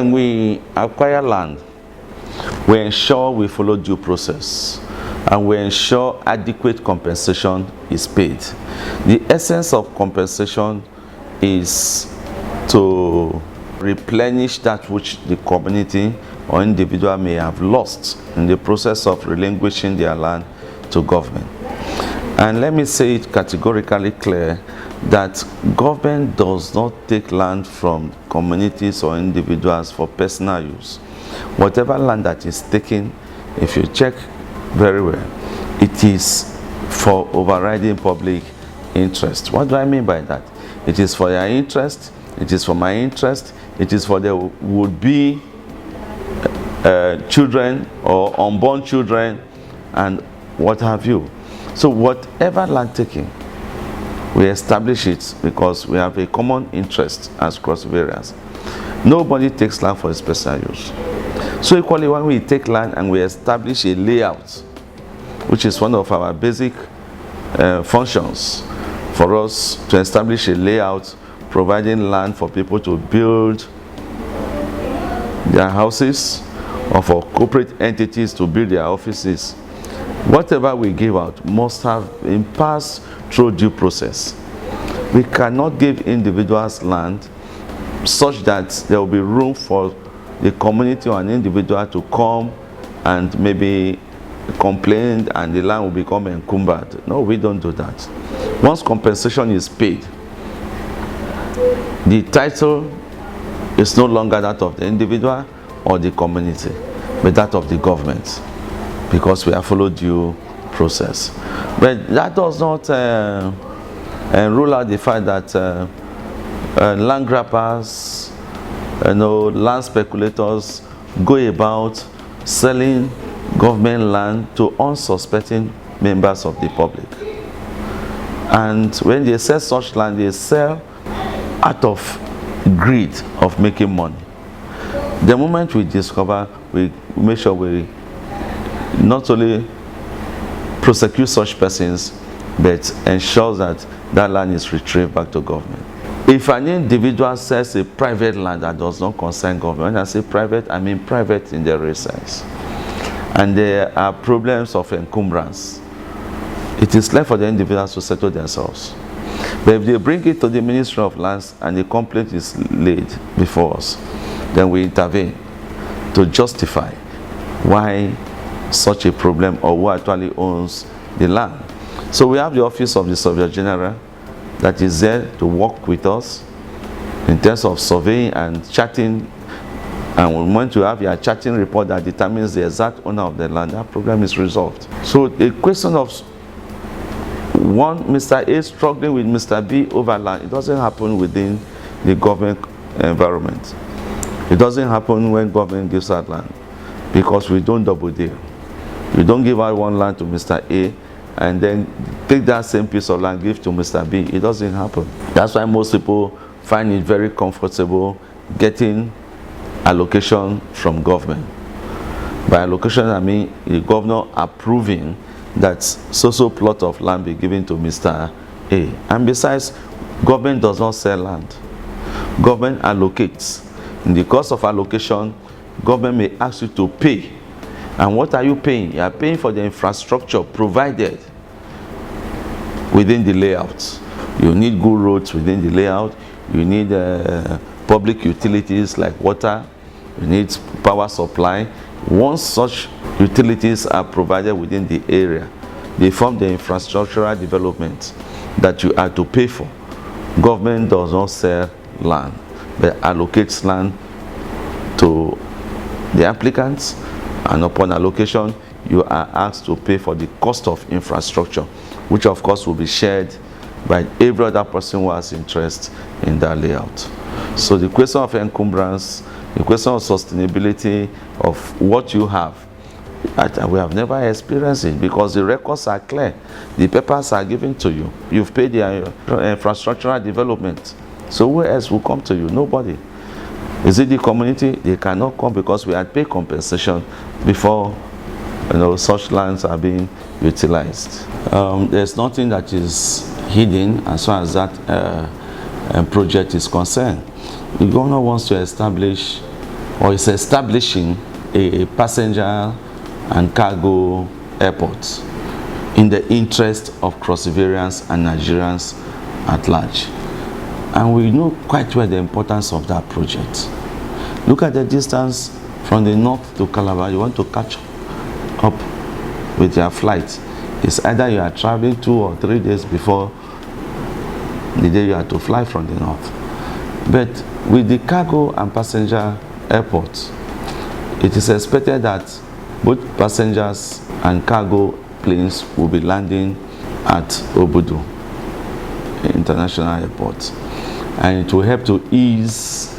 when we acquire land, we ensure we follow due process and we ensure adequate compensation is paid. The essence of compensation is to replenish that which the community or individual may have lost in the process of relinquishing their land to government. And let me say it categorically clear that government does not take land from communities or individuals for personal use. Whatever land that is taken, if you check very well, it is for overriding public interest. What do I mean by that? It is for your interest, it is for my interest, it is for the would-be children or unborn children and what have you. So whatever land taking, we establish it because we have a common interest as cross areas. Nobody takes land for its personal use. So equally, when we take land and we establish a layout, which is one of our basic functions for us to establish a layout, providing land for people to build their houses or for corporate entities to build their offices. Whatever we give out must have been passed through due process. We cannot give individuals land such that there will be room for the community or an individual to come and maybe complain and the land will become encumbered. No, we don't do that. Once compensation is paid, the title is no longer that of the individual or the community, but that of the government, because we have followed due process. But that does not rule out the fact that land grabbers, land speculators go about selling government land to unsuspecting members of the public. And when they sell such land, they sell out of greed of making money. The moment we discover, we make sure we not only prosecute such persons, but ensure that that land is retrieved back to government. If an individual sells a private land that does not concern government, when I say private, I mean private in the real sense, and there are problems of encumbrance, it is left for the individuals to settle themselves. But if they bring it to the Ministry of Lands and the complaint is laid before us, then we intervene to justify why such a problem or who actually owns the land. So we have the Office of the Surveyor General that is there to work with us in terms of surveying and charting. And we want to have your charting report that determines the exact owner of the land. That problem is resolved. So the question of Mr. A struggling with Mr. B over land, it doesn't happen within the government environment. It doesn't happen when government gives out land, because we don't double deal. We don't give out one land to Mr. A and then take that same piece of land, give to Mr. B. It doesn't happen. That's why most people find it very comfortable getting allocation from government. By allocation, I mean the governor approving that so plot of land be given to Mr. A. And besides, government does not sell land. Government allocates. In the course of allocation, government may ask you to pay. And what are you paying? You are paying for the infrastructure provided within the layout. You need good roads within the layout. You need public utilities like water. You need power supply. Once such utilities are provided within the area, they form the infrastructural development that you are to pay for. Government does not sell land, but allocates land to the applicants, and upon allocation, you are asked to pay for the cost of infrastructure, which of course will be shared by every other person who has interest in that layout. So the question of encumbrance, the question of sustainability of what you have, we have never experienced it because the records are clear. The papers are given to you. You've paid the infrastructural development. So who else will come to you? Nobody. Is it the community? They cannot come because we had paid compensation before such lands are being utilized. There's nothing that is hidden as far as that project is concerned. The governor wants to establish or is establishing a passenger and cargo airport in the interest of Cross-Riverians and Nigerians at large. And we know quite well the importance of that project. Look at the distance from the north to Calabar. You want to catch up with your flight. It's either you are traveling 2 or 3 days before the day you have to fly from the north. But with the cargo and passenger airports, it is expected that both passengers and cargo planes will be landing at Obudu International Airport, and it will help to ease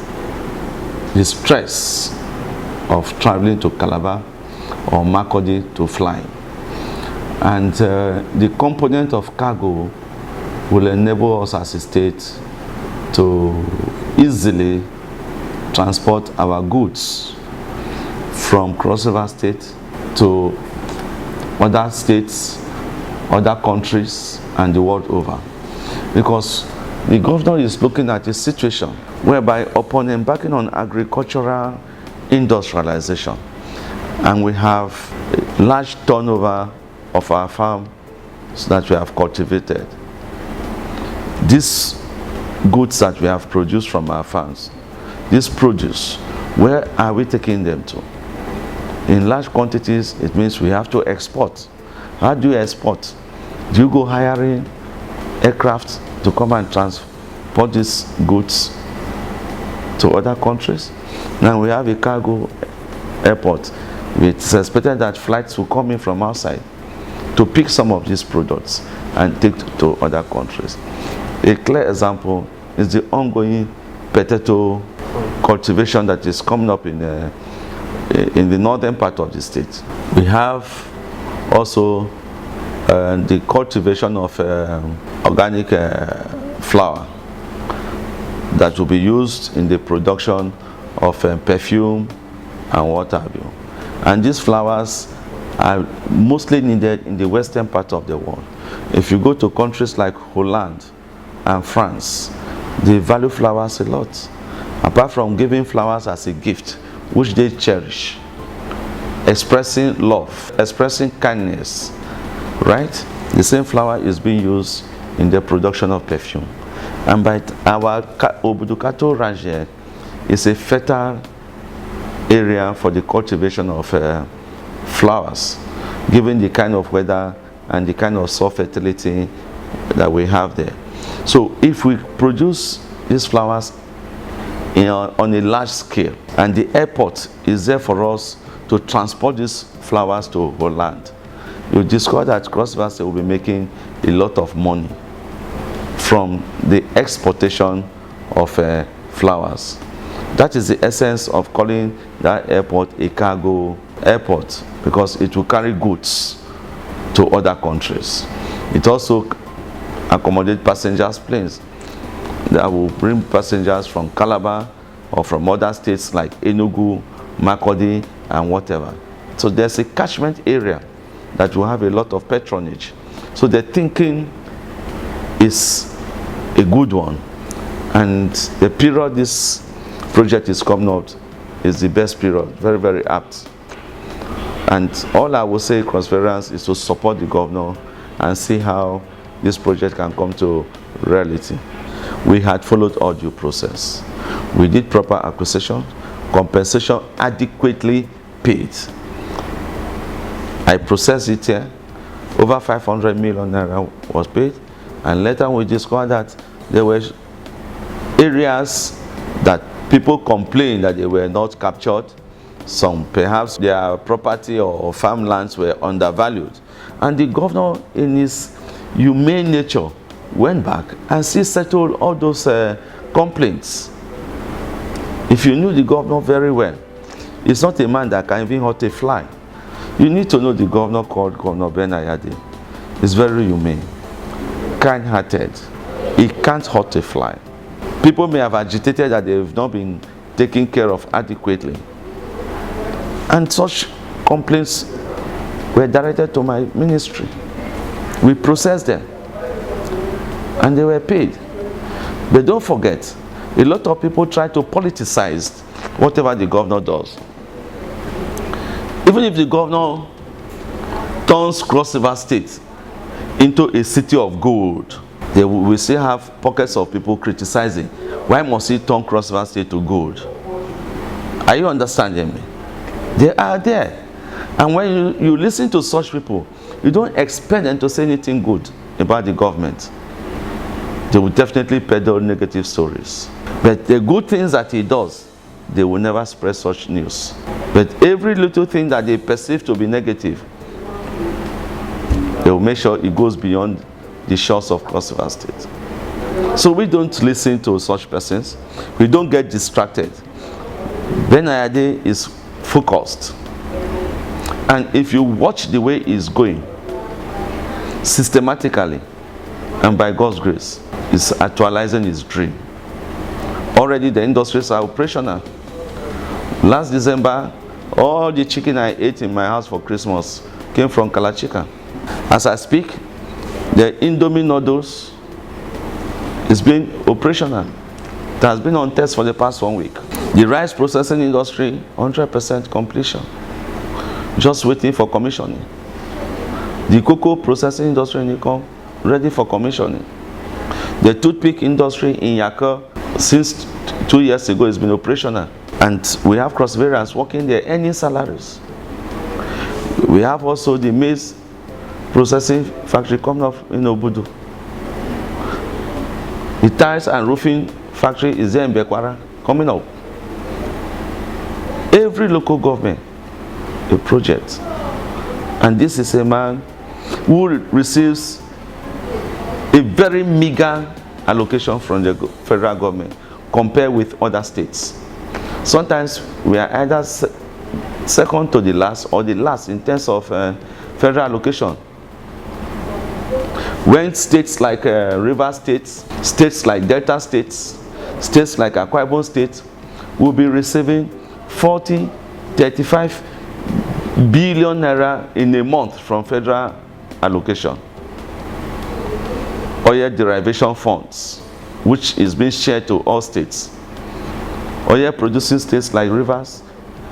the stress of traveling to Calabar or Makurdi to fly. And the component of cargo will enable us as a state to easily transport our goods from Cross River State to other states, other countries, and the world over. Because the governor is looking at a situation whereby upon embarking on agricultural industrialization, and we have a large turnover of our farms that we have cultivated, these goods that we have produced from our farms, this produce, where are we taking them to? In large quantities, it means we have to export. How do you export? Do you go hiring aircraft to come and transport these goods to other countries? Now we have a cargo airport. It's expected that flights will come in from outside to pick some of these products and take to other countries. A clear example is the ongoing potato cultivation that is coming up in the northern part of the state. We have also the cultivation of organic flour that will be used in the production of perfume and what have you. And these flowers are mostly needed in the western part of the world. If you go to countries like Holland and France, they value flowers a lot. Apart from giving flowers as a gift, which they cherish, expressing love, expressing kindness, right? The same flower is being used in the production of perfume. And by our Obudu Cattle Ranch here is a fertile area for the cultivation of flowers, given the kind of weather and the kind of soil fertility that we have there. So if we produce these flowers on a large scale, and the airport is there for us to transport these flowers to Holland, you discover that Cross River State will be making a lot of money from the exportation of flowers. That is the essence of calling that airport a cargo airport, because it will carry goods to other countries. It also accommodates passengers planes that will bring passengers from Calabar or from other states like Enugu, Makurdi, and whatever. So there's a catchment area that will have a lot of patronage. So the thinking is a good one, and the period this project is coming out is the best period, very, very apt. And all I will say, Cross-Riverians, is to support the governor and see how this project can come to reality. We had followed all due process. We did proper acquisition, compensation adequately paid. I processed it here. Over 500 million naira was paid, and later we discovered that there were areas that people complained that they were not captured. Some perhaps their property or farmlands were undervalued, and the governor, in his humane nature, went back and still settled all those complaints. If you knew the governor very well, it's not a man that can even hurt a fly. You need to know the governor called Governor Ben Ayade. He's very humane, kind-hearted. He can't hurt a fly. People may have agitated that they've not been taken care of adequately, and such complaints were directed to my ministry. We processed them, and they were paid. But don't forget, a lot of people try to politicize whatever the governor does. Even if the governor turns Cross River State into a city of gold, they will still have pockets of people criticizing, why must he turn Cross River State to gold? Are you understanding me? They are there. And when you listen to such people, you don't expect them to say anything good about the government. They will definitely peddle negative stories. But the good things that he does, they will never spread such news. But every little thing that they perceive to be negative, they will make sure it goes beyond the shores of Cross River State. So we don't listen to such persons. We don't get distracted. Ben Ayade is focused. And if you watch the way he's going, systematically, and by God's grace, he's actualizing his dream. Already the industries are operational. Last December, all the chicken I ate in my house for Christmas came from Kalachika. As I speak, the Indomie noodles is being operational. It has been on test for the past 1 week. The rice processing industry, 100% completion. Just waiting for commissioning. The cocoa processing industry in Ikon, ready for commissioning. The toothpick industry in Yaka, since 2 years ago, has been operational. And we have cross variants working there, earning salaries. We have also the maize processing factory coming up in Obudu. The tiles and roofing factory is there in Bekwara, coming up. Every local government, a project. And this is a man who receives a very meager allocation from the federal government compared with other states. Sometimes we are either second to the last or the last in terms of federal allocation. When states like River States, states like Delta States, states like Akwa Ibom State will be receiving 40, 35 billion naira in a month from federal allocation. Oil derivation funds, which is being shared to all states. Oil producing states like Rivers,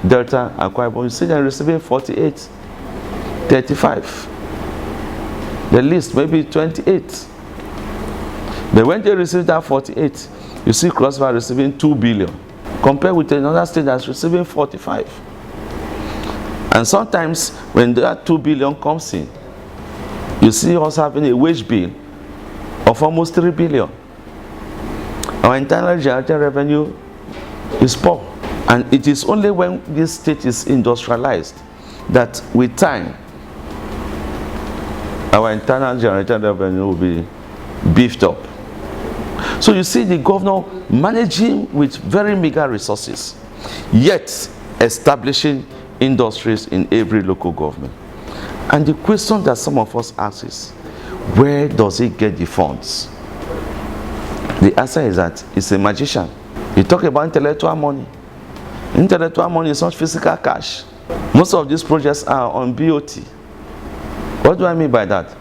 Delta, Akwa Ibom, you see they're receiving 48, 35. The least maybe 28. But when they receive that 48, you see Cross River receiving 2 billion, compared with another state that's receiving 45. And sometimes when that 2 billion comes in, you see us having a wage bill of almost 3 billion. Our internal generated revenue is poor. And it is only when this state is industrialized that with time, our internal generated revenue will be beefed up. So you see the governor managing with very meager resources, yet establishing industries in every local government. And the question that some of us ask is, where does he get the funds? The answer is that he's a magician. You talk about intellectual money. Intellectual money is not physical cash. Most of these projects are on BOT. What do I mean by that?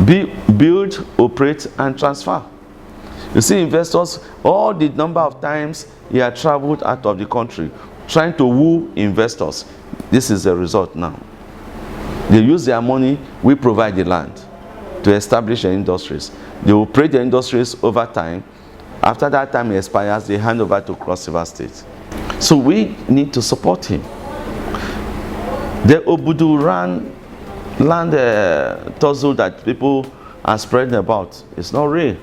Build, operate, and transfer. You see, investors, all the number of times he had traveled out of the country trying to woo investors, this is the result now. They use their money, we provide the land to establish the industries. They operate the industries over time. After that time expires, they hand over to Cross River State. So we need to support him. The Obudu land tussle that people are spreading about is not real.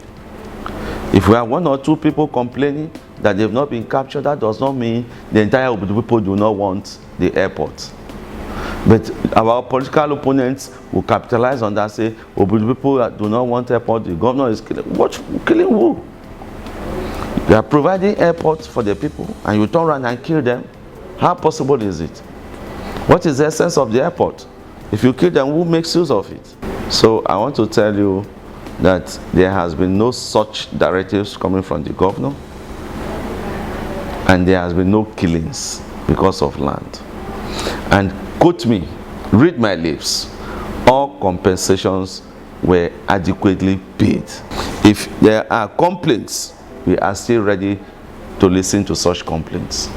If we have 1 or 2 people complaining that they've not been captured, that does not mean the entire Obudu people do not want the airport. But our political opponents will capitalize on that, say Obudu people do not want airport, the governor is killing. What? Killing who? You are providing airports for the people and you turn around and kill them. How possible is it? What is the essence of the airport? If you kill them, who makes use of it? So I want to tell you that there has been no such directives coming from the governor, and there has been no killings because of land. And quote me, read my lips, all compensations were adequately paid. If there are complaints, we are still ready to listen to such complaints.